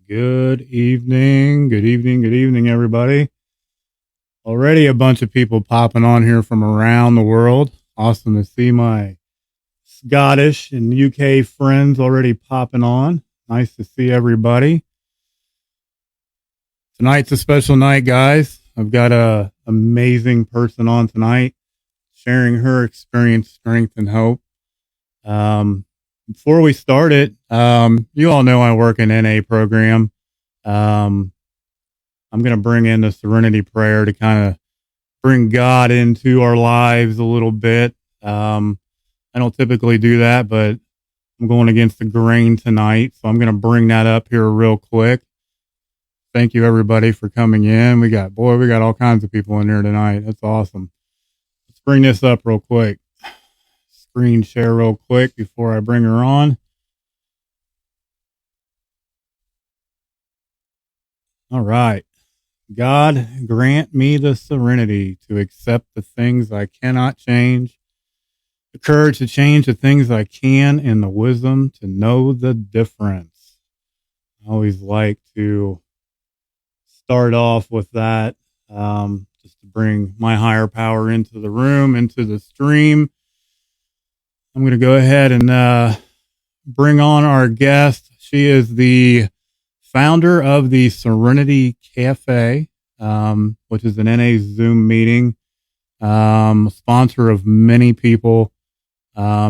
Good evening. Good evening. Good evening, everybody. Already a bunch of people popping on here from around the world. Awesome to see my Scottish and UK friends already popping on. Nice to see everybody. Tonight's a special night, guys. I've got a amazing person on tonight sharing her experience, strength, and hope. Um, Before we start it, you all know I work in NA program. Um, I'm going to bring in the Serenity Prayer to kind of bring God into our lives a little bit. I don't typically do that, but I'm going against the grain tonight, so I'm going to bring that up here real quick. Thank you, everybody, for coming in. We got all kinds of people in here tonight. That's awesome. Let's bring this up real quick. Screen share real quick before I bring her on. All right. God, grant me the serenity to accept the things I cannot change, the courage to change the things I can, and the wisdom to know the difference. I always like to start off with that, just to bring my higher power into the room, into the stream. I'm going to go ahead and bring on our guest. She is the founder of the Serenity Cafe, which is an NA Zoom meeting, sponsor of many people.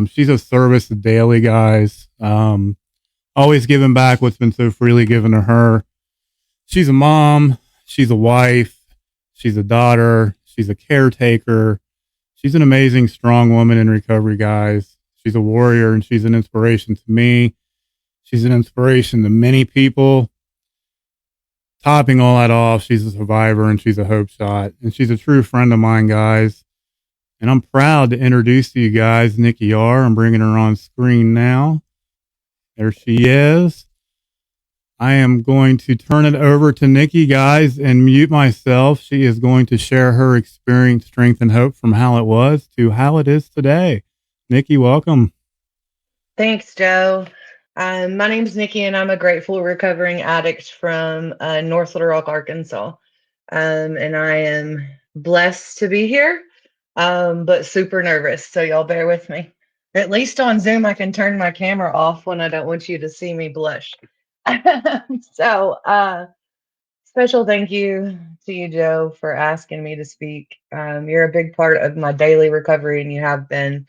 She's a service daily, guys. Always giving back what's been so freely given to her. She's a mom. She's a wife. She's a daughter. She's a caretaker. She's an amazing, strong woman in recovery, guys. She's a warrior, and she's an inspiration to me. She's an inspiration to many people. Topping all that off, she's a survivor, and she's a hope shot. And she's a true friend of mine, guys. And I'm proud to introduce to you guys Nikki R. I'm bringing her on screen now. There she is. I am going to turn it over to Nikki, guys, and mute myself. She is going to share her experience, strength, and hope from how it was to how it is today. Nikki, welcome. Thanks, Joe. My name's Nikki, and I'm a grateful recovering addict from North Little Rock, Arkansas. And I am blessed to be here, but super nervous. So y'all bear with me. At least on Zoom, I can turn my camera off when I don't want you to see me blush. So, special thank you to you, Joe, for asking me to speak. You're a big part of my daily recovery, and you have been.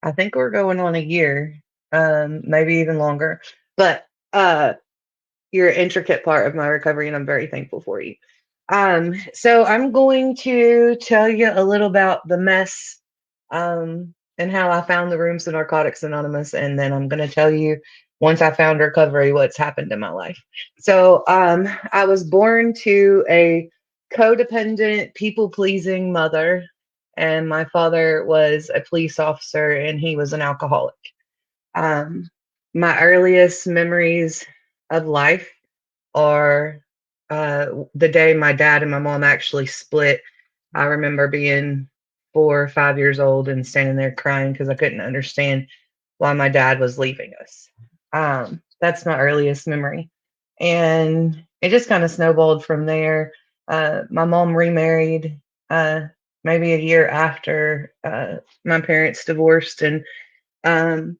I think we're going on a year, maybe even longer. But you're an intricate part of my recovery, and I'm very thankful for you. So I'm going to tell you a little about the mess and how I found the rooms of Narcotics Anonymous, and then I'm going to tell you once I found recovery what's happened in my life. So I was born to a codependent, people-pleasing mother, and my father was a police officer, and he was an alcoholic. Um, my earliest memories of life are the day my dad and my mom actually split. I remember being 4 or 5 years old and standing there crying because I couldn't understand why my dad was leaving us. That's my earliest memory. And it just kind of snowballed from there. My mom remarried maybe a year after my parents divorced, and um,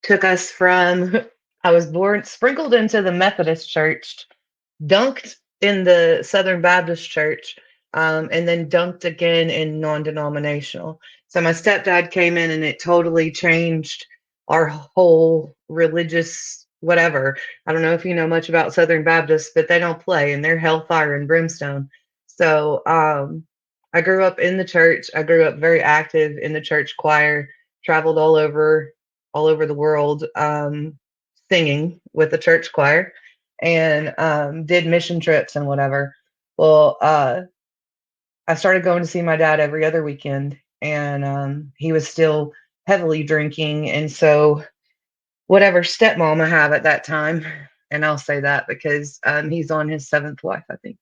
took us from, I was born, sprinkled into the Methodist church, dunked in the Southern Baptist church, and then dunked again in non denominational. So my stepdad came in and it totally changed our whole religious whatever. I don't know if you know much about Southern Baptists, but they don't play and they're hellfire and brimstone. So I grew up in the church. I grew up very active in the church choir, traveled all over the world, singing with the church choir, and did mission trips and whatever. Well, I started going to see my dad every other weekend, and he was still heavily drinking. And so, whatever stepmom I have at that time, and I'll say that because he's on his seventh wife, I think.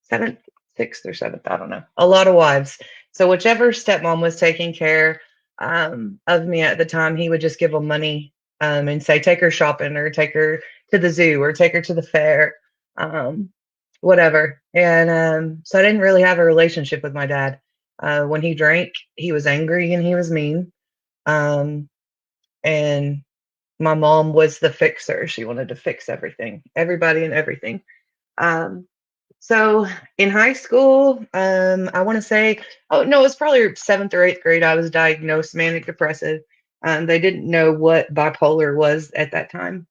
Seventh, sixth, or seventh, I don't know. A lot of wives. So, whichever stepmom was taking care of me at the time, he would just give them money and say, take her shopping or take her to the zoo or take her to the fair, um, whatever. And so I didn't really have a relationship with my dad. When he drank, he was angry and he was mean. Um, and my mom was the fixer. She wanted to fix everything, everybody and everything. Um, so in high school, I want to say, oh no, it was probably seventh or eighth grade. I was diagnosed manic depressive. They didn't know what bipolar was at that time.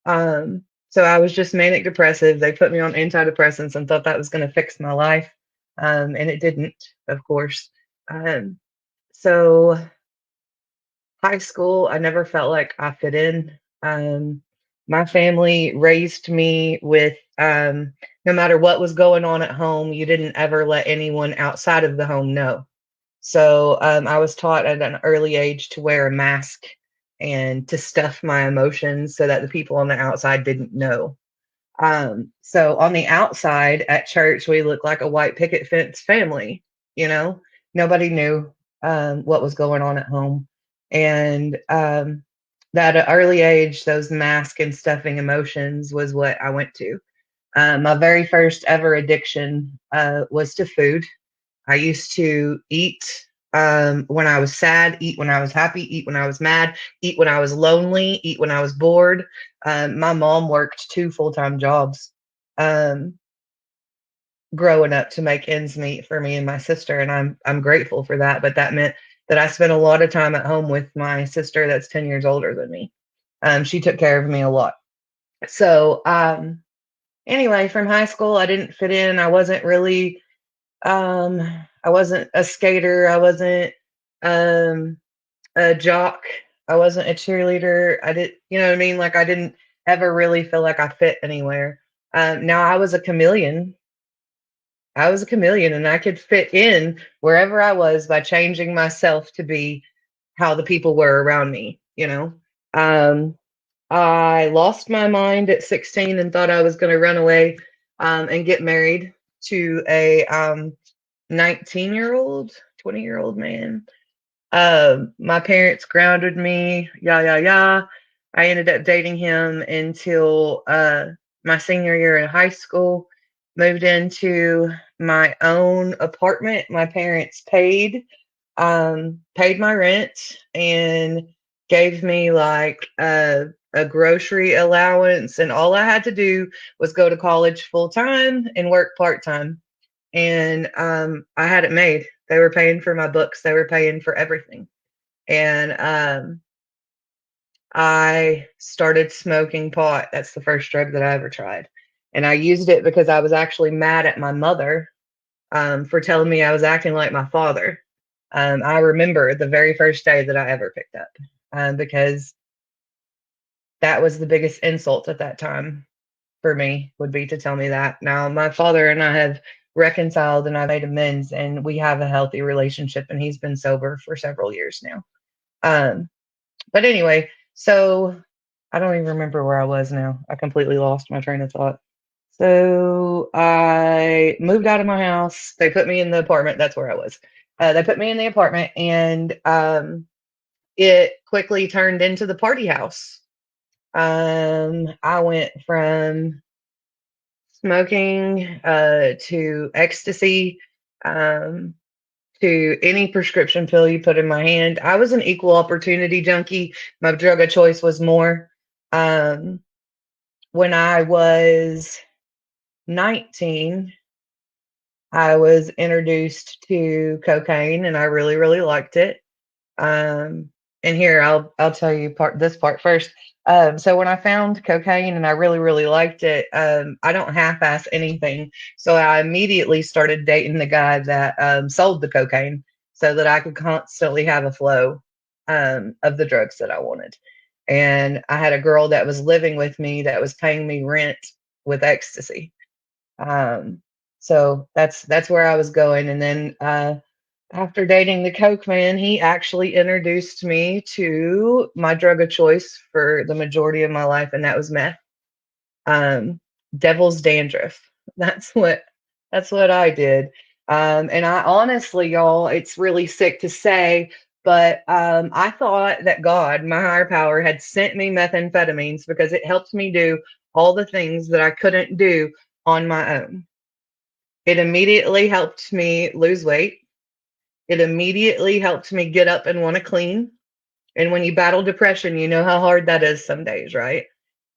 So I was just manic depressive. They put me on antidepressants and thought that was going to fix my life. And it didn't, of course. Um, so high school, I never felt like I fit in. My family raised me with no matter what was going on at home, you didn't ever let anyone outside of the home know. So I was taught at an early age to wear a mask and to stuff my emotions so that the people on the outside didn't know. So on the outside at church, we looked like a white picket fence family, you know, nobody knew what was going on at home. And that at early age, those mask and stuffing emotions was what I went to. My very first ever addiction was to food. I used to eat when I was sad, eat when I was happy, eat when I was mad, eat when I was lonely, eat when I was bored. My mom worked two full-time jobs um, growing up to make ends meet for me and my sister, and I'm grateful for that. But that meant that I spent a lot of time at home with my sister that's 10 years older than me. She took care of me a lot. So anyway, from high school, I didn't fit in. Um, I wasn't a skater. I wasn't um, a jock. I wasn't a cheerleader. I did, you know what I mean? Like I didn't ever really feel like I fit anywhere. Now I was a chameleon. I was a chameleon and I could fit in wherever I was by changing myself to be how the people were around me, you know? Um, I lost my mind at 16 and thought I was going to run away and get married to a 19-year-old, 20-year-old man. My parents grounded me, yeah, yeah, yeah. I ended up dating him until my senior year in high school. Moved into my own apartment. My parents paid my rent and gave me like a grocery allowance. And all I had to do was go to college full time and work part time. And I had it made. They were paying for my books. They were paying for everything. And I started smoking pot. That's the first drug that I ever tried. And I used it because I was actually mad at my mother for telling me I was acting like my father. I remember the very first day that I ever picked up because that was the biggest insult at that time for me would be to tell me that. Now, my father and I have reconciled and I've made amends and we have a healthy relationship and he's been sober for several years now. Um, but anyway, so I don't even remember where I was now. I completely lost my train of thought. So I moved out of my house. They put me in the apartment. That's where I was. They put me in the apartment and it quickly turned into the party house. I went from smoking to ecstasy um, to any prescription pill you put in my hand. I was an equal opportunity junkie. My drug of choice was more. Um, when I was 19, I was introduced to cocaine and I really, really liked it. And here I'll tell you this part first. So when I found cocaine and I really really liked it, I don't half-ass anything. So I immediately started dating the guy that sold the cocaine, so that I could constantly have a flow of the drugs that I wanted. And I had a girl that was living with me that was paying me rent with ecstasy. Um, so that's where I was going. And then after dating the Coke man, he actually introduced me to my drug of choice for the majority of my life, and that was meth. Um, Devil's dandruff. That's what that's what I did. And I honestly, y'all, it's really sick to say, but I thought that God, my higher power, had sent me methamphetamines because it helped me do all the things that I couldn't do on my own. It immediately helped me lose weight. It immediately helped me get up and want to clean. And when you battle depression, you know how hard that is some days, right?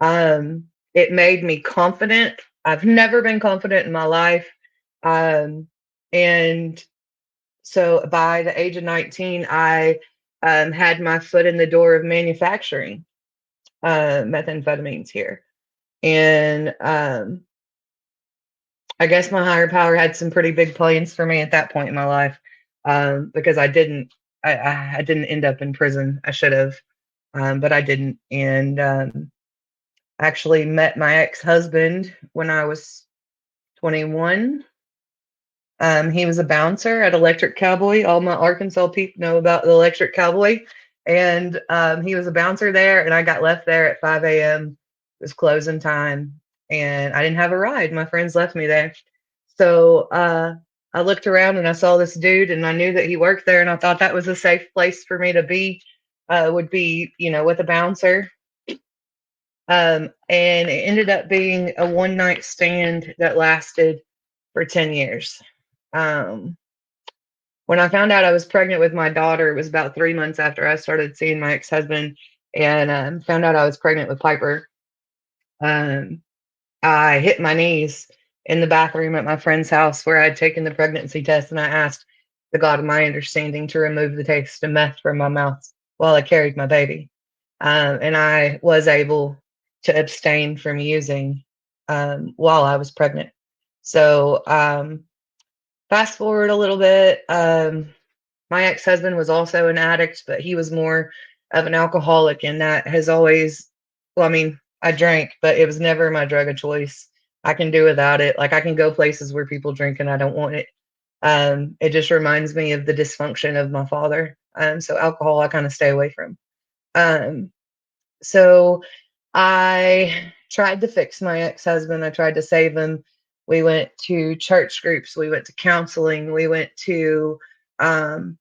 It made me confident. I've never been confident in my life. Um, and so by the age of 19, I had my foot in the door of manufacturing methamphetamines here. And I guess my higher power had some pretty big plans for me at that point in my life, because I didn't end up in prison. I should have, but I didn't. And actually met my ex-husband when I was 21. He was a bouncer at Electric Cowboy. All my Arkansas people know about the Electric Cowboy. And he was a bouncer there, and I got left there at 5 a.m. It was closing time, and I didn't have a ride. My friends left me there. So I looked around and I saw this dude, and I knew that he worked there, and I thought that was a safe place for me to be, would be, with a bouncer. And it ended up being a one night stand that lasted for 10 years. Um, when I found out I was pregnant with my daughter, it was about 3 months after I started seeing my ex husband, and found out I was pregnant with Piper. Um, I hit my knees in the bathroom at my friend's house where I'd taken the pregnancy test, and I asked the God of my understanding to remove the taste of meth from my mouth while I carried my baby. And I was able to abstain from using while I was pregnant. So, fast forward a little bit. My ex husband was also an addict, but he was more of an alcoholic, and that has always, well, I mean, I drank, but it was never my drug of choice. I can do without it. Like, I can go places where people drink and I don't want it. It just reminds me of the dysfunction of my father. So alcohol, I kind of stay away from. Um, so I tried to fix my ex husband. I tried to save him. We went to church groups. We went to counseling. We went to um,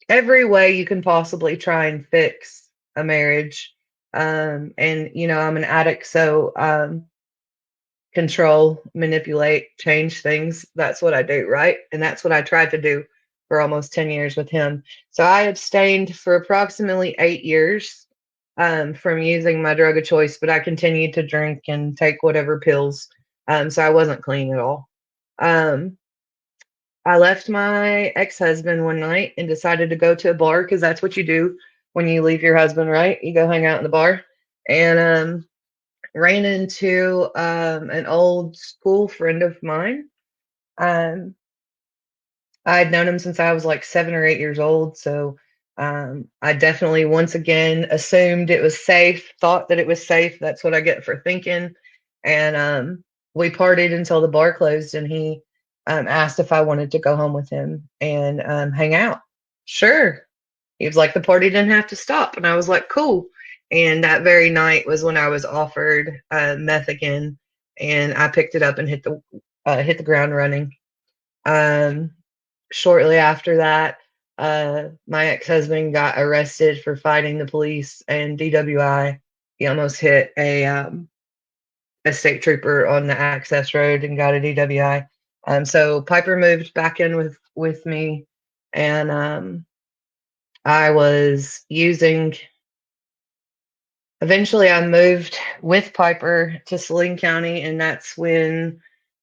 every way you can possibly try and fix a marriage. And, I'm an addict. So control, manipulate, change things. That's what I do, right? And that's what I tried to do for almost 10 years with him. So I abstained for approximately 8 years from using my drug of choice, but I continued to drink and take whatever pills. So I wasn't clean at all. Um, I left my ex husband one night and decided to go to a bar because that's what you do when you leave your husband, right? You go hang out in the bar. And ran into an old school friend of mine. Um, I had known him since I was like 7 or 8 years old. So I definitely, once again, assumed it was safe, thought that it was safe. That's what I get for thinking. And we partied until the bar closed, and he asked if I wanted to go home with him and hang out. Sure. He was like, the party didn't have to stop. And I was like, cool. And that very night was when I was offered meth again, and I picked it up and hit the ground running. Um, Shortly after that, my ex husband got arrested for fighting the police and DWI. He almost hit a state trooper on the access road and got a DWI. So Piper moved back in with me, and I was using. Eventually, I moved with Piper to Saline County, and that's when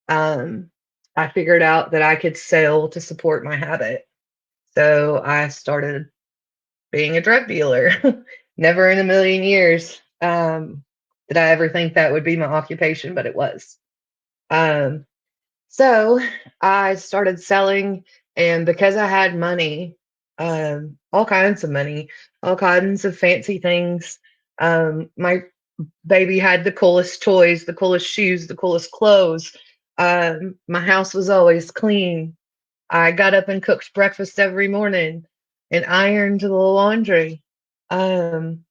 I figured out that I could sell to support my habit. So I started being a drug dealer. Never in a million years did I ever think that would be my occupation, but it was. Um, so I started selling, and because I had money, all kinds of money, all kinds of fancy things. My baby had the coolest toys, the coolest shoes, the coolest clothes. My house was always clean. I got up and cooked breakfast every morning and ironed the laundry. Um,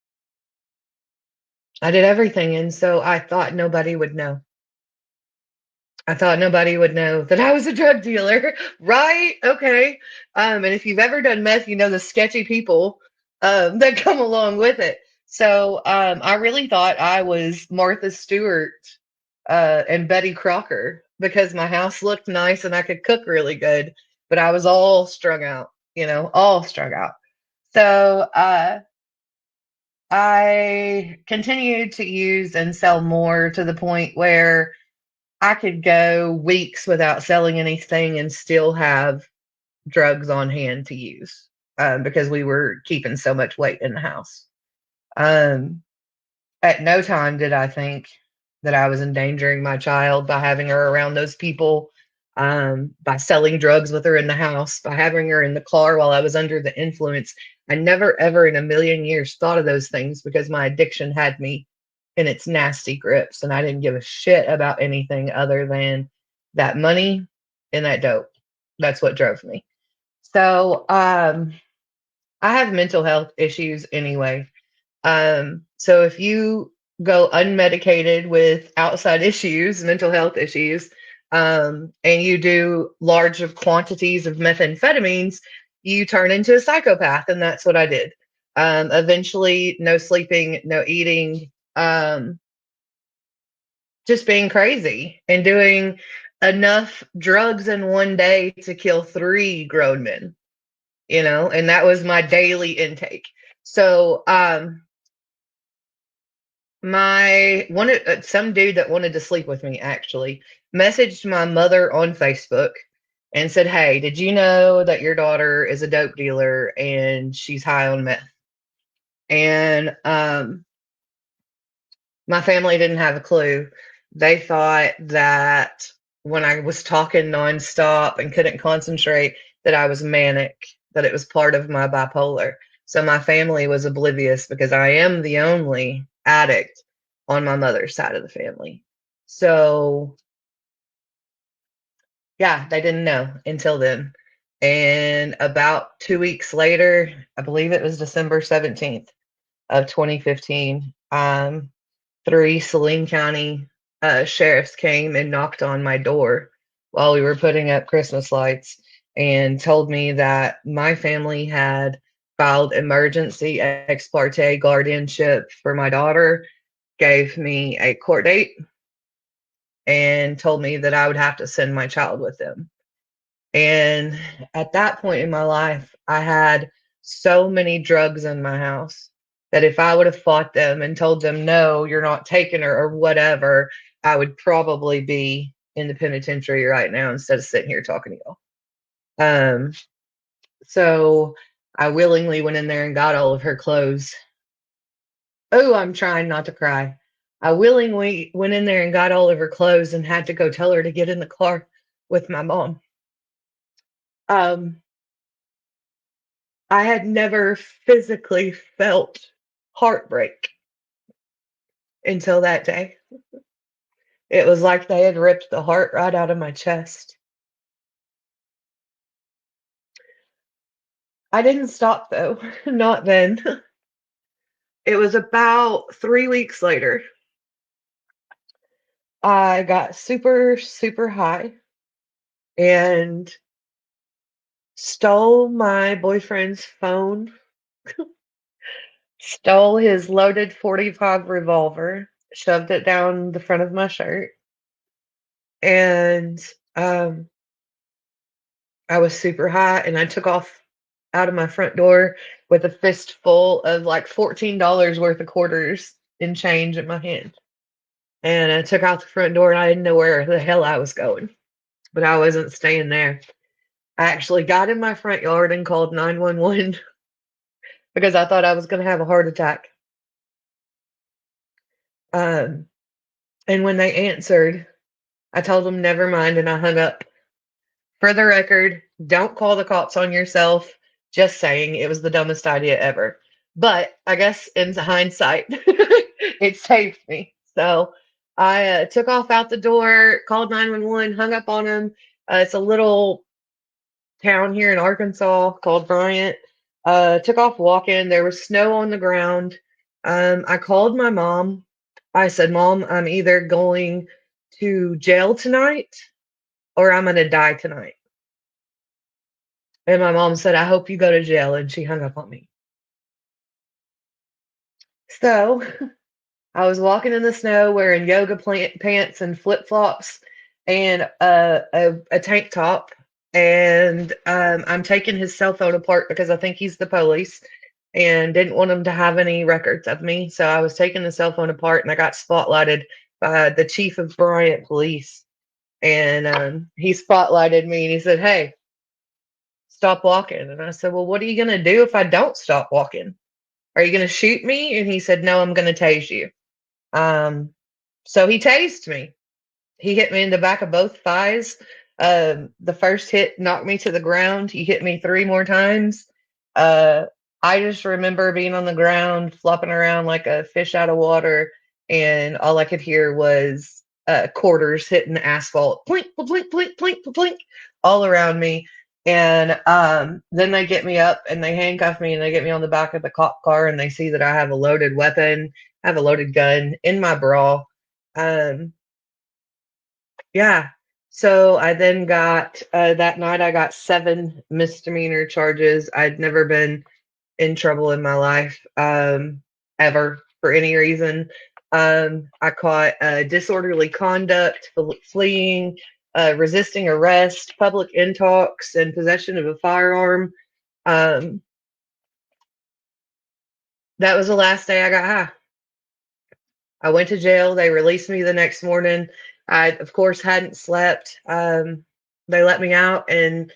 I did everything, and so I thought nobody would know. I thought nobody would know that I was a drug dealer, right? Okay. And if you've ever done meth, you know the sketchy people that come along with it. So I really thought I was Martha Stewart and Betty Crocker because my house looked nice and I could cook really good, but I was all strung out, all strung out. So I continued to use and sell more to the point where I could go weeks without selling anything and still have drugs on hand to use because we were keeping so much weight in the house. Um, at no time did I think that I was endangering my child by having her around those people, by selling drugs with her in the house, by having her in the car while I was under the influence. I never, ever in a million years thought of those things because my addiction had me in its nasty grips, and I didn't give a shit about anything other than that money and that dope. That's what drove me. So I have mental health issues anyway. So if you go unmedicated with outside issues, mental health issues, and you do large quantities of methamphetamines, you turn into a psychopath, and that's what I did. Eventually, no sleeping, no eating, just being crazy and doing enough drugs in one day to kill three grown men, and that was my daily intake. So, my one some dude that wanted to sleep with me actually messaged my mother on Facebook and said, "Hey, did you know that your daughter is a dope dealer and she's high on meth?" And my family didn't have a clue. They thought that when I was talking nonstop and couldn't concentrate, that I was manic, that it was part of my bipolar. So my family was oblivious because I am the only addict on my mother's side of the family. So yeah, they didn't know until then. And about 2 weeks later, I believe it was December 17th of 2015, three Saline County sheriffs came and knocked on my door while we were putting up Christmas lights and told me that my family had filed emergency ex parte guardianship for my daughter, gave me a court date, and told me that I would have to send my child with them. And at that point in my life, I had so many drugs in my house that if I would have fought them and told them, no, you're not taking her or whatever, I would probably be in the penitentiary right now instead of sitting here talking to y'all. Um, so I willingly went in there and got all of her clothes. Oh, I'm trying not to cry. I willingly went in there and got all of her clothes and had to go tell her to get in the car with my mom. Um, I had never physically felt heartbreak until that day. It was like they had ripped the heart right out of my chest. I didn't stop though, not then. It was about 3 weeks later. I got super, super high and stole my boyfriend's phone, stole his loaded 45 revolver, shoved it down the front of my shirt, and um, I was super high and I took off out of my front door with a fistful of like $14 worth of quarters in change in my hand. And I took out the front door and I didn't know where the hell I was going, but I wasn't staying there. I actually got in my front yard and called 911 because I thought I was going to have a heart attack. Um, and when they answered, I told them never mind and I hung up. For the record, don't call the cops on yourself. Just saying, it was the dumbest idea ever. But I guess in hindsight, it saved me. So I took off out the door, called 911, hung up on him. It's a little town here in Arkansas called Bryant. Took off walking. There was snow on the ground. I called my mom. I said, Mom, I'm either going to jail tonight or I'm going to die tonight. And my mom said, I hope you go to jail. And she hung up on me. So I was walking in the snow wearing yoga pants and flip flops and a tank top. And I'm taking his cell phone apart because I think he's the police and didn't want him to have any records of me. So I was taking the cell phone apart and I got spotlighted by the chief of Bryant Police. And he spotlighted me and he said, "Hey, stop walking." And I said, "Well, what are you going to do if I don't stop walking? Are you going to shoot me?" And he said, "No, I'm going to tase you." Um, so he tased me. He hit me in the back of both thighs. The first hit knocked me to the ground. He hit me 3 more times. Uh, I just remember being on the ground, flopping around like a fish out of water, and all I could hear was quarters hitting the asphalt, plink, plink, plink, plink, plink, all around me. And then they get me up and they handcuff me and they get me on the back of the cop car and they see that I have a loaded weapon, I have a loaded gun in my bra. Um, yeah. So I then got that night I got 7 misdemeanor charges. I'd never been in trouble in my life, ever for any reason. I caught disorderly conduct, fleeing, resisting arrest, public intox, and possession of a firearm. Um, that was the last day I got high. I went to jail. They released me the next morning. I, of course, hadn't slept. They let me out and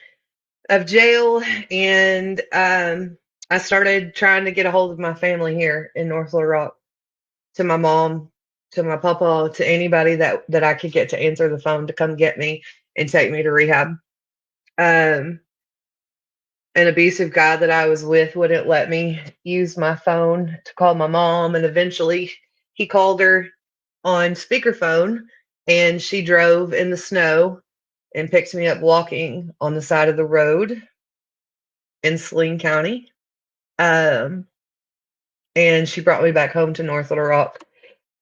of jail, and I started trying to get a hold of my family here in North Little Rock, to my mom, to my papa, to anybody that I could get to answer the phone to come get me and take me to rehab. Um, an abusive guy that I was with wouldn't let me use my phone to call my mom, and eventually he called her on speakerphone, and she drove in the snow and picked me up walking on the side of the road in Saline County. Um, and she brought me back home to North Little Rock.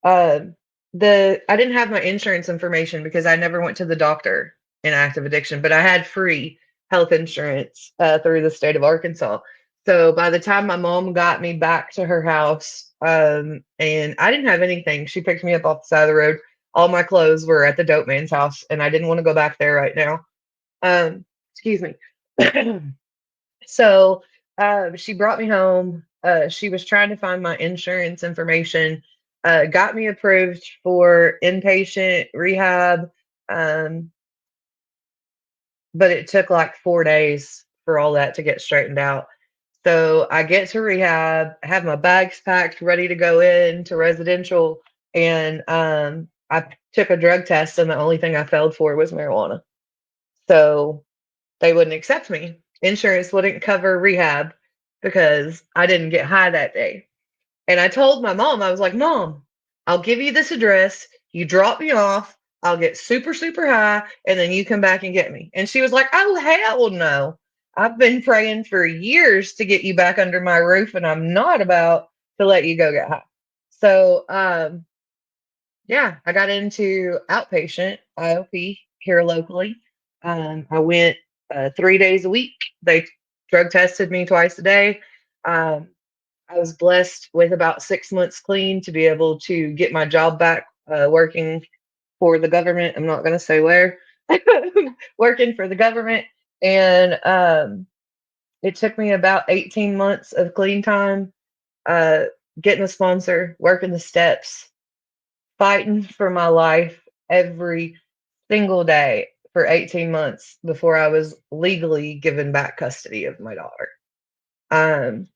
Um, the I didn't have my insurance information because I never went to the doctor in active addiction, but I had free health insurance through the state of Arkansas. So by the time my mom got me back to her house, and I didn't have anything, she picked me up off the side of the road. All my clothes were at the dope man's house, and I didn't want to go back there right now. Excuse me. So she brought me home. She was trying to find my insurance information, got me approved for inpatient rehab, um, but it took like 4 days for all that to get straightened out. So I get to rehab, have my bags packed, ready to go into residential, and I took a drug test, and the only thing I failed for was marijuana. So they wouldn't accept me. Insurance wouldn't cover rehab because I didn't get high that day. And I told my mom, I was like, "Mom, I'll give you this address. You drop me off. I'll get super, super high, and then you come back and get me." And she was like, "Oh, hell no. I've been praying for years to get you back under my roof, and I'm not about to let you go get high." So, yeah, I got into outpatient IOP here locally. I went 3 days a week. They drug tested me twice a day. Um, I was blessed with about 6 months clean to be able to get my job back working for the government. I'm not going to say where, working for the government. And it took me about 18 months of clean time, uh, getting a sponsor, working the steps, fighting for my life every single day for 18 months before I was legally given back custody of my daughter. Um,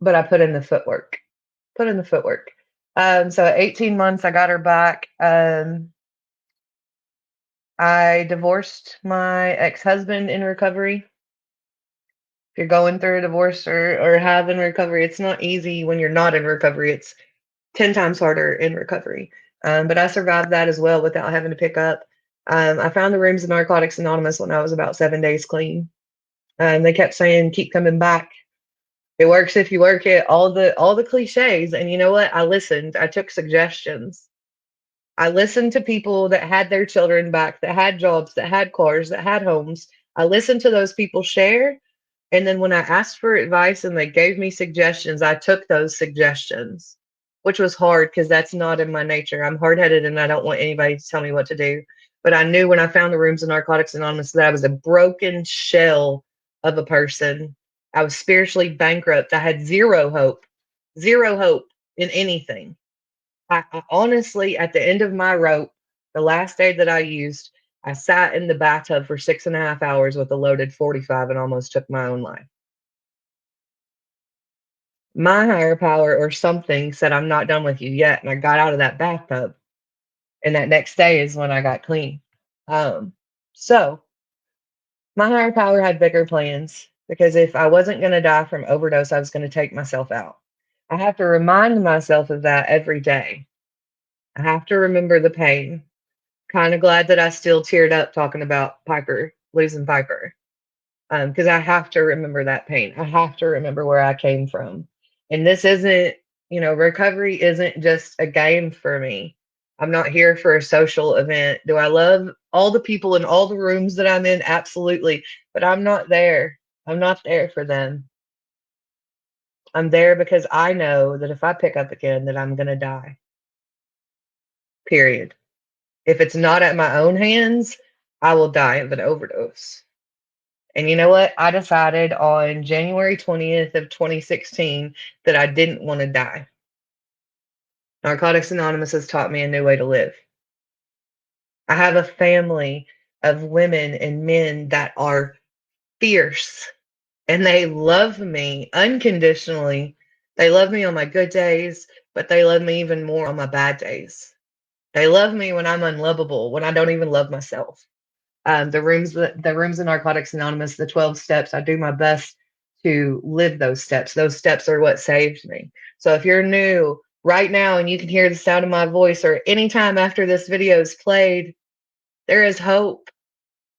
but I put in the footwork. Put in the footwork. So at 18 months, I got her back. I divorced my ex-husband in recovery. If you're going through a divorce or have in recovery, it's not easy when you're not in recovery. It's 10 times harder in recovery. But I survived that as well without having to pick up. I found the rooms of Narcotics Anonymous when I was about 7 days clean. They kept saying, "Keep coming back. It works if you work it." All the cliches. And you know what? I listened. I took suggestions. I listened to people that had their children back, that had jobs, that had cars, that had homes. I listened to those people share, And then when I asked for advice and they gave me suggestions, I took those suggestions, which was hard because that's not in my nature. I'm hard headed and I don't want anybody to tell me what to do. But I knew when I found the rooms in Narcotics Anonymous that I was a broken shell of a person. I was spiritually bankrupt. I had zero hope in anything. I honestly, at the end of my rope, the last day that I used, I sat in the bathtub for 6.5 hours with a loaded 45 and almost took my own life. My higher power or something said, I'm not done with you yet. And I got out of that bathtub. And that next day is when I got clean. Um, so my higher power had bigger plans because if I wasn't going to die from overdose, I was going to take myself out. I have to remind myself of that every day. I have to remember the pain. Kind of glad that I still teared up talking about Piper, losing Piper, because I have to remember that pain. I have to remember where I came from. And this isn't, recovery isn't just a game for me. I'm not here for a social event. Do I love all the people in all the rooms that I'm in? Absolutely. But I'm not there. I'm not there for them. I'm there because I know that if I pick up again, that I'm going to die. Period. If it's not at my own hands, I will die of an overdose. And you know what? I decided on January 20th of 2016 that I didn't want to die. Narcotics Anonymous has taught me a new way to live. I have a family of women and men that are fierce and they love me unconditionally. They love me on my good days, but they love me even more on my bad days. They love me when I'm unlovable, when I don't even love myself. The rooms in Narcotics Anonymous, the 12 steps, I do my best to live those steps. Those steps are what saved me. So if you're new right now and you can hear the sound of my voice or anytime after this video is played, there is hope.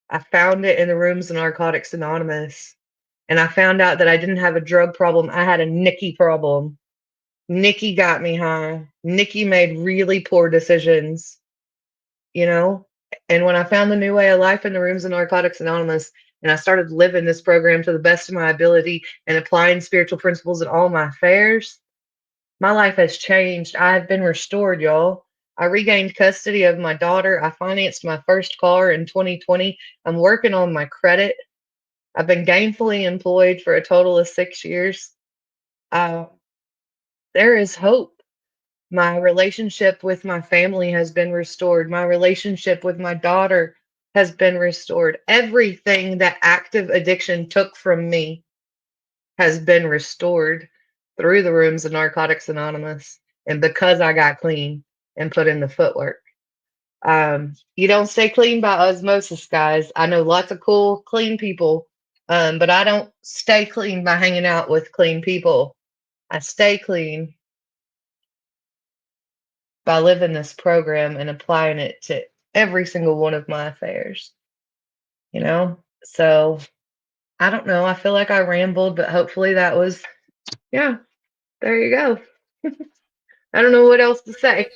I found it in the rooms in Narcotics Anonymous. And I found out that I didn't have a drug problem. I had a Nikki problem. Nikki got me high. Nikki made really poor decisions, you know? And when I found the new way of life in the rooms of Narcotics Anonymous, and I started living this program to the best of my ability and applying spiritual principles in all my affairs, my life has changed. I have been restored, y'all. I regained custody of my daughter. I financed my first car in 2020. I'm working on my credit. I've been gainfully employed for a total of 6 years. Uh, there is hope. My relationship with my family has been restored. My relationship with my daughter has been restored. Everything that active addiction took from me has been restored through the rooms of Narcotics Anonymous and because I got clean and put in the footwork. You don't stay clean by osmosis, guys. I know lots of cool, clean people, but I don't stay clean by hanging out with clean people. I stay clean by living this program and applying it to every single one of my affairs, you know? So I don't know. I feel like I rambled, but hopefully that was, yeah, there you go. I don't know what else to say.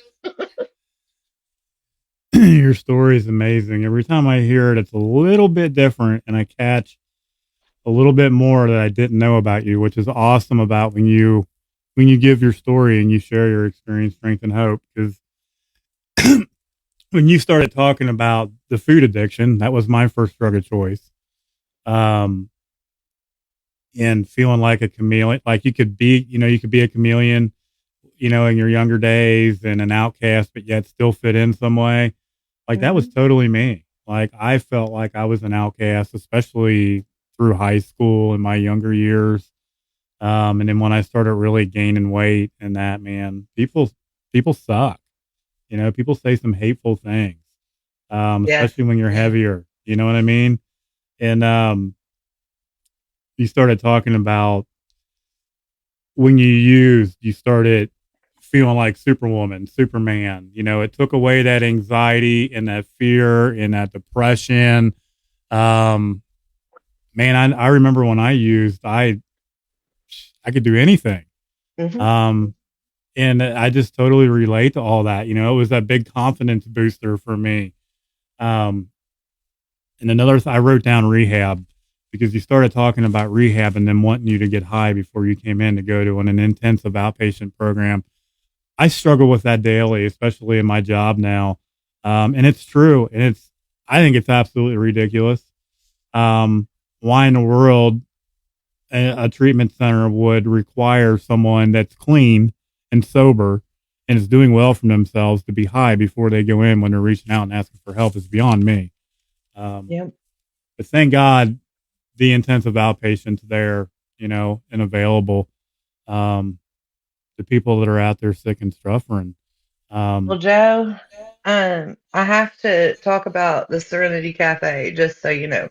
Your story is amazing. Every time I hear it, it's a little bit different, and I catch a little bit more that I didn't know about you, which is awesome about when you give your story and you share your experience, strength, and hope. Because when you started talking about the food addiction, that was my first drug of choice. Um, and feeling like a chameleon, like you could be a chameleon, in your younger days and an outcast, but yet still fit in some way. Like that was Hmm. totally me. Like I felt like I was an outcast, especially through high school and my younger years. And then when I started really gaining weight and that, man, people suck. People say some hateful things, Yes. especially when you're heavier. You know what I mean? And you started talking about when you started feeling like Superwoman, Superman. It took away that anxiety and that fear and that depression. Um, Man, I remember when I used, I could do anything. Hmm. Um, and I just totally relate to all that. It was that big confidence booster for me. Um, and I wrote down rehab. because you started talking about rehab and then wanting you to get high before you came in to go to an intensive outpatient program. I struggle with that daily, especially in my job now. And it's true. And I think it's absolutely ridiculous. Um, why in the world a treatment center would require someone that's clean and sober and is doing well for themselves to be high before they go in when they're reaching out and asking for help is beyond me. Um, Yep. but thank God the intensive outpatients there, and available. Um, the people that are out there sick and suffering. Well, Um, Joe, I have to talk about the Serenity Cafe, just so you know.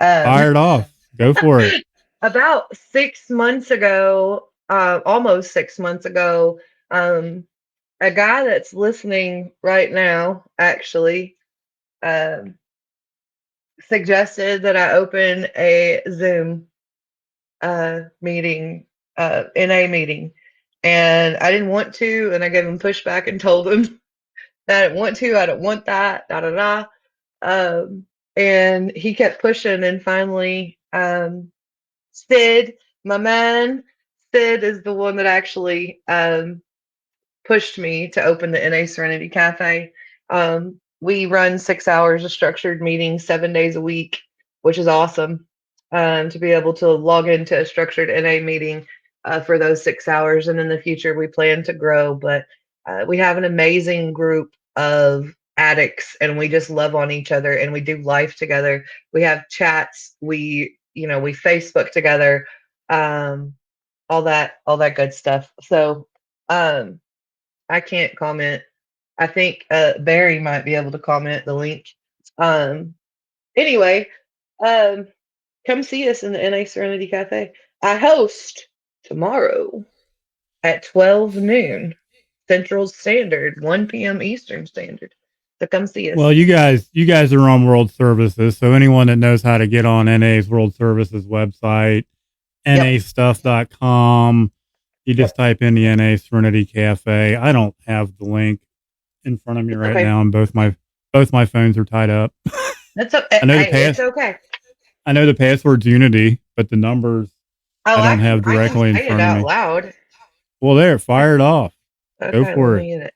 Um, fired off. Go for it. about 6 months ago, almost 6 months ago, um, a guy that's listening right now actually um, suggested that I open a Zoom meeting, NA meeting. And I didn't want to, and I gave him pushback and told him that I didn't want to, I don't want that, da da da. Um, and he kept pushing, and finally, Sid, my man, Sid is the one that actually pushed me to open the NA Serenity Cafe. We run 6 hours of structured meetings 7 days a week, which is awesome. To be able to log into a structured NA meeting for those 6 hours. And in the future, we plan to grow. But we have an amazing group of addicts, and we just love on each other, and we do life together. We have chats. We Facebook together. Um, all that good stuff. So, um, I can't comment. I think Barry might be able to comment the link. Um, anyway, um, come see us in the NA Serenity Cafe. I host tomorrow at 12 noon Central Standard, 1 p.m. Eastern Standard. So come see Well, us. you guys are on World Services, so anyone that knows how to get on NA's World Services website, Yep. nastuff.com, you just Yep. type in the NA Serenity Cafe. I don't have the link in front of me It's right okay. now, and both my phones are tied up. That's okay. I know the Hey, pass it's okay. I know the password's Unity, but the numbers Oh, I I don't can have I can directly in say it front of out me. loud. Well, there, I, fire it off. Go okay, let for me it. get it.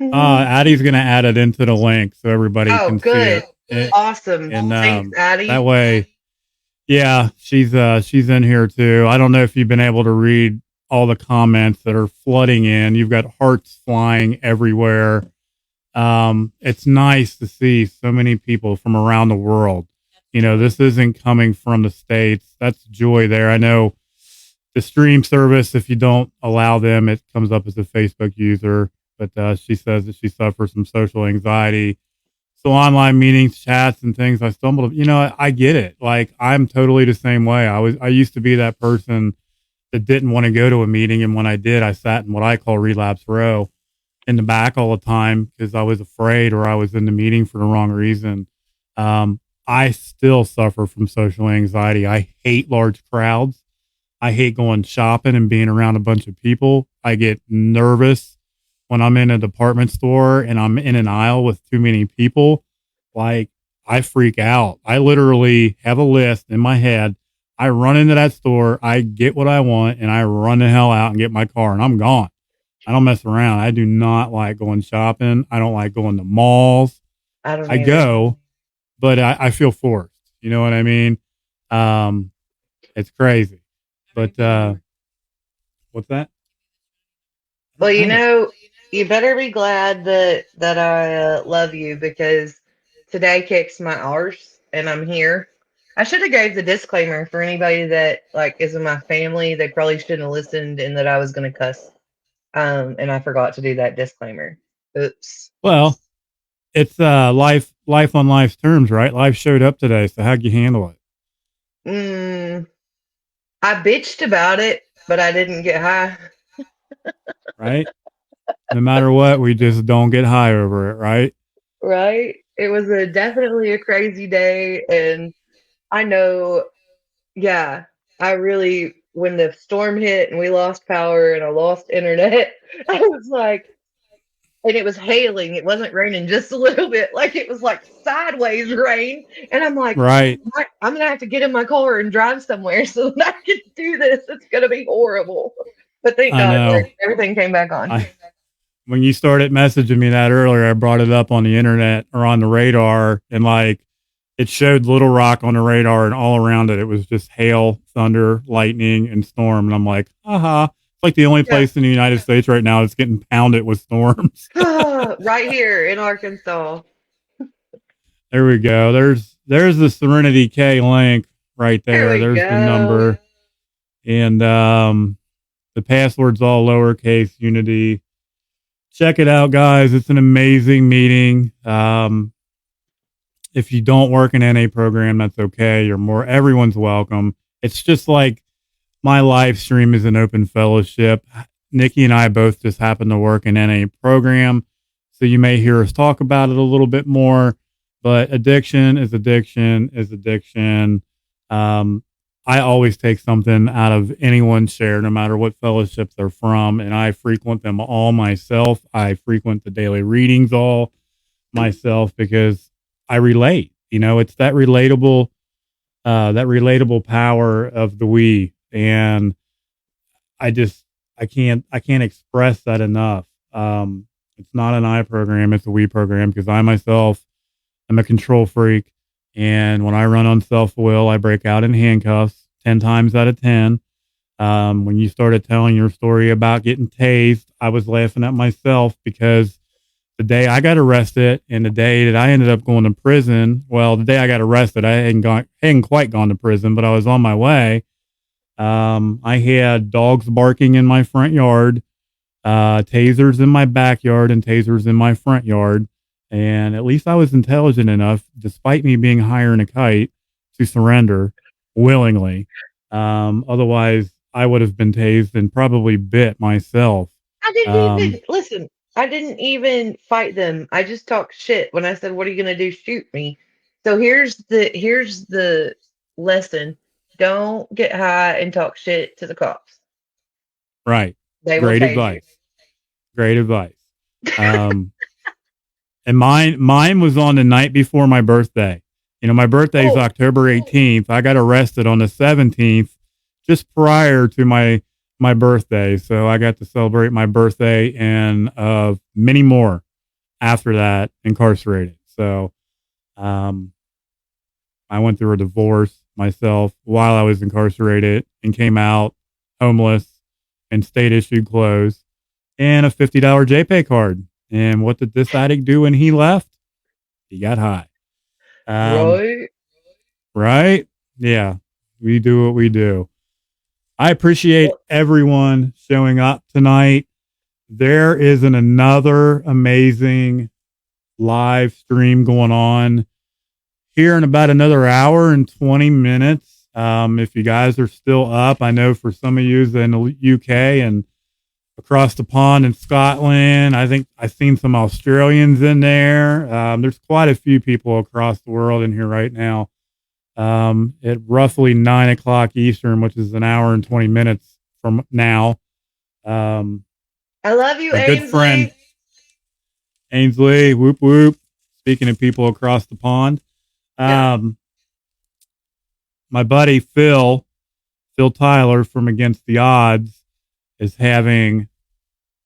Mhm. Addie's gonna add it into the link so everybody Oh, can see good. it. Awesome. And Thanks, that Addie. way, yeah, she's in here too. I don't know if you've been able to read all the comments that are flooding in. You've got hearts flying everywhere. It's nice to see so many people from around the world. This isn't coming from the States. That's joy there. I know the stream service, if you don't allow them, it comes up as a Facebook user. But she says that she suffers from social anxiety. So online meetings, chats, and things, I stumbled. I get it. Like I'm totally the same way. I used to be that person that didn't want to go to a meeting, and when I did, I sat in what I call relapse row in the back all the time because I was afraid or I was in the meeting for the wrong reason. I still suffer from social anxiety. I hate large crowds. I hate going shopping and being around a bunch of people. I get nervous when I'm in a department store and I'm in an aisle with too many people. Like I freak out. I literally have a list in my head. I run into that store, I get what I want, and I run the hell out and get my car and I'm gone. I don't mess around. I do not like going shopping. I don't like going to malls. I don't I either. go, but I feel forced. You know what I mean? Um, it's crazy. But what's that? I Well, don't have it. you better be glad that I love you, because today kicks my arse and I'm here. I should have gave the disclaimer for anybody that like is in my family. They probably shouldn't have listened, and that I was going to cuss. And I forgot to do that disclaimer. Oops. Well, it's life on life's terms, right? Life showed up today, so how'd you handle it? Mm, I bitched about it, but I didn't get high. Right? No matter what, we just don't get high over it, right? Right? It was definitely a crazy day, and I know. Yeah, I really, when the storm hit and we lost power and I lost internet, I was like, and it was hailing. It wasn't raining just a little bit. Like it was like sideways rain. And I'm like, Right. I'm gonna have to get in my car and drive somewhere so that I can do this. It's gonna be horrible. But thank I God it know. worked. Everything came back on. I When you started messaging me that earlier, I brought it up on the internet or on the radar, and like it showed Little Rock on the radar, and all around it, it was just hail, thunder, lightning, and storm. And I'm like, aha! It's like the only Yeah. place in the United States right now that's getting pounded with storms. Right here in Arkansas. There we go. There's the Serenity K link right There there. we There's the go. number, and the password's all lowercase Unity. Check it out, guys. It's an amazing meeting. If you don't work in NA program, that's okay. Everyone's welcome. It's just like my live stream is an open fellowship. Nikki and I both just happen to work in NA program. So you may hear us talk about it a little bit more, but addiction is addiction is addiction. I always take something out of anyone's share, no matter what fellowship they're from, and I frequent them all myself. I frequent the daily readings all myself because I relate. It's that relatable power of the we, and I just I can't express that enough. It's not an I program; it's a we program because I myself am a control freak, and when I run on self will, I break out in handcuffs 10 times out of 10. When you started telling your story about getting tased, I was laughing at myself because the day I got arrested and the day that I ended up going to prison, well, the day I got arrested, I hadn't quite gone to prison, but I was on my way. I had dogs barking in my front yard, tasers in my backyard, and tasers in my front yard. And at least I was intelligent enough, despite me being higher than a kite, to surrender willingly. Otherwise, I would have been tased and probably bit myself. I didn't Um, even listen. I didn't even fight them. I just talked shit when I said, "What are you gonna do? Shoot me?" So here's the lesson: don't get high and talk shit to the cops. right. They will Great tase you. advice. Great advice. Um, and mine was on the night before my birthday. My birthday is Oh, October 18th. I got arrested on the 17th, just prior to my birthday. So I got to celebrate my birthday and many more after that incarcerated. So um, I went through a divorce myself while I was incarcerated and came out homeless and state issued clothes and a $50 JPay card. And what did this addict do when he left? He got high. Um, right. right? Yeah, we do what we do. I appreciate Well, everyone showing up tonight. There is another amazing live stream going on here in about another hour and 20 minutes. If you guys are still up, I know for some of you in the UK and across the pond in Scotland, I think I've seen some Australians in there. There's quite a few people across the world in here right now. At roughly 9 o'clock Eastern, which is an hour and 20 minutes from now. Um, I love you, my good friend Ainsley. Ainsley, whoop whoop. Speaking of people across the pond, Yep. um, my buddy Phil Tyler from Against the Odds, is having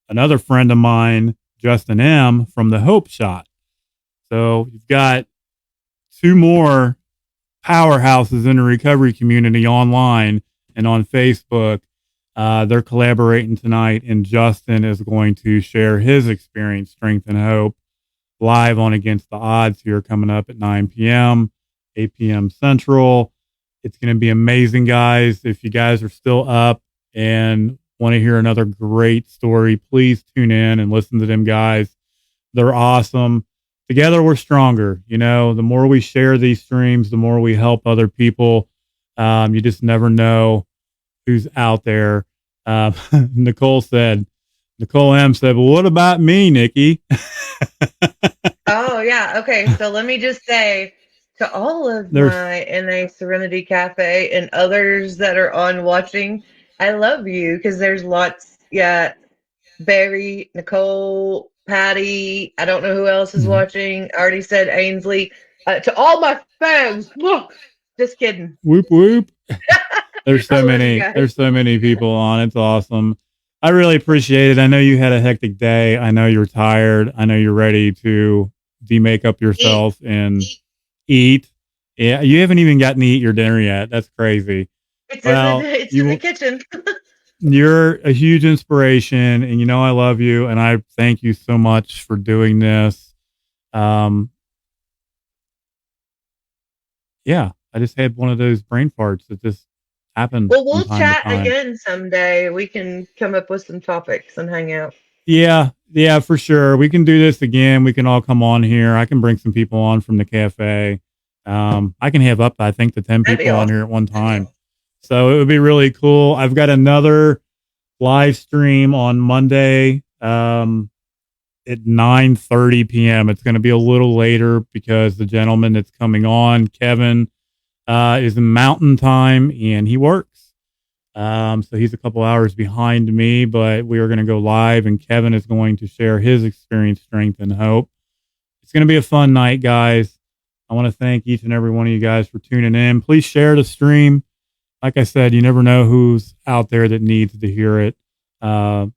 another friend of mine, Justin M. from the Hope Shot. So you've got two more powerhouses in the recovery community online and on Facebook. They're collaborating tonight, and Justin is going to share his experience, strength, and hope live on Against the Odds here coming up at 9 p.m., 8 p.m. Central. It's going to be amazing, guys. If you guys are still up and want to hear another great story, please tune in and listen to them guys. They're awesome. Together, we're stronger. The more we share these streams, the more we help other people. You just never know who's out there. Nicole M said, well, what about me, Nikki? Oh yeah. Okay. So let me just say to all of There's my NA Serenity Cafe and others that are on watching, I love you because there's lots. Yeah, Barry, Nicole, Patty. I don't know who else is Mhm. watching. I already said Ainsley. To all my fans, look, just kidding. Whoop whoop. There's I so love you many. guys. There's so many people on. It's awesome. I really appreciate it. I know you had a hectic day. I know you're tired. I know you're ready to demake up Eat. yourself and eat. Yeah, you haven't even gotten to eat your dinner yet. That's crazy. It's in the Well, it's in the kitchen. you're a huge inspiration, and you know I love you, and I thank you so much for doing this. Um, yeah, I just had one of those brain farts that just happen Well, from we'll time to chat time. again someday. We can come up with some topics and hang out. Yeah, for sure. We can do this again. We can all come on here. I can bring some people on from the cafe. I can have up, I think, to 10 That'd be people on awesome. here at one time. So it would be really cool. I've got another live stream on Monday at 9:30 p.m. It's going to be a little later because the gentleman that's coming on, Kevin, is in Mountain Time and he works. So he's a couple hours behind me, but we are going to go live and Kevin is going to share his experience, strength, and hope. It's going to be a fun night, guys. I want to thank each and every one of you guys for tuning in. Please share the stream. Like I said, you never know who's out there that needs to hear it. Uh,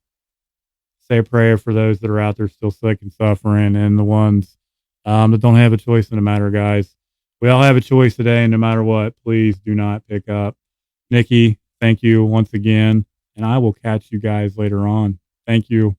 say a prayer for those that are out there still sick and suffering and the ones that don't have a choice in the matter, guys. We all have a choice today, and no matter what, please do not pick up. Nikki, thank you once again, and I will catch you guys later on. Thank you.